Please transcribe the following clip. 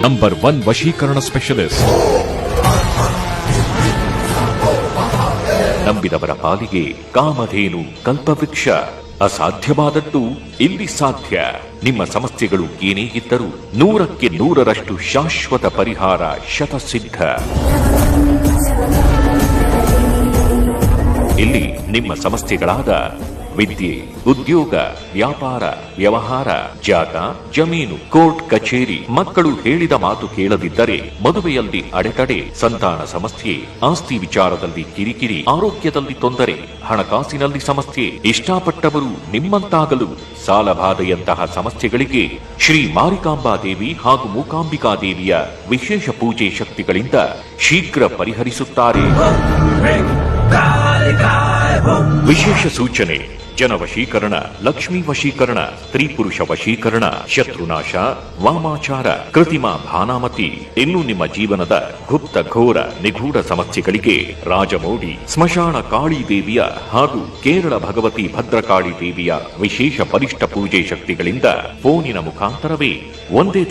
Number 1 ವಶೀಕರಣ specialist. ನಂಬಿದವರ ಪಾಲಿಗೆ ಕಾಮಧೇನು ಕಲ್ಪವೃಕ್ಷ. ಅಸಾಧ್ಯವಾದದ್ದು ಇಲ್ಲಿ ಸಾಧ್ಯ. ನಿಮ್ಮ ಸಮಸ್ಯೆಗಳು ಏನೇ ಇದ್ದರೂ 100ಕ್ಕೆ 100ರಷ್ಟು ಶಾಶ್ವತ ಪರಿಹಾರ ಶತಸಿದ್ಧ. ಇಲ್ಲಿ ನಿಮ್ಮ ಸಮಸ್ಯೆಗಳಾದ ವಿದ್ಯೆ, ಉದ್ಯೋಗ, ವ್ಯಾಪಾರ, ವ್ಯವಹಾರ, ಜಾಗ, ಜಮೀನು, ಕೋರ್ಟ್ ಕಚೇರಿ, ಮಕ್ಕಳು ಹೇಳಿದ ಮಾತು ಕೇಳದಿದ್ದರೆ, ಮದುವೆಯಲ್ಲಿ ಅಡೆತಡೆ, ಸಂತಾನ ಸಮಸ್ಯೆ, ಆಸ್ತಿ ವಿಚಾರದಲ್ಲಿ ಕಿರಿಕಿರಿ, ಆರೋಗ್ಯದಲ್ಲಿ ತೊಂದರೆ, ಹಣಕಾಸಿನಲ್ಲಿ ಸಮಸ್ಯೆ, ಇಷ್ಟಪಟ್ಟವರು ನಿಮ್ಮಂತಾಗಲು, ಸಾಲಬಾಧೆಯಂತಹ ಸಮಸ್ಯೆಗಳಿಗೆ ಶ್ರೀ ಮಾರಿಕಾಂಬಾ ದೇವಿ ಹಾಗೂ ಮೂಕಾಂಬಿಕಾ ದೇವಿಯ ವಿಶೇಷ ಪೂಜೆ ಶಕ್ತಿಗಳಿಂದ ಶೀಘ್ರ ಪರಿಹರಿಸುತ್ತಾರೆ. ವಿಶೇಷ ಸೂಚನೆ: ಜನ ವಶೀಕರಣ, ಲಕ್ಷ್ಮೀ ವಶೀಕರಣ, ಸ್ತ್ರೀ ಪುರುಷ ವಶೀಕರಣ, ಶತ್ರುನಾಶ, ವಾಮಾಚಾರ, ಕೃತಿಮಾ ಭಾನಾಮತಿ, ಇನ್ನು ನಿಮ್ಮ ಜೀವನದ ಗುಪ್ತ ಘೋರ ನಿಗೂಢ ಸಮಸ್ಯೆಗಳಿಗೆ ರಾಜಮೋಡಿ ಸ್ಮಶಾನ ಕಾಳಿ ದೇವಿಯ ಹಾಗೂ ಕೇರಳ ಭಗವತಿ ಭದ್ರಕಾಳಿ ದೇವಿಯ ವಿಶೇಷ ಬಲಿಷ್ಠ ಪೂಜೆ ಶಕ್ತಿಗಳಿಂದ ಫೋನಿನ ಮುಖಾಂತರವೇ ಒಂದೇ ದಿನ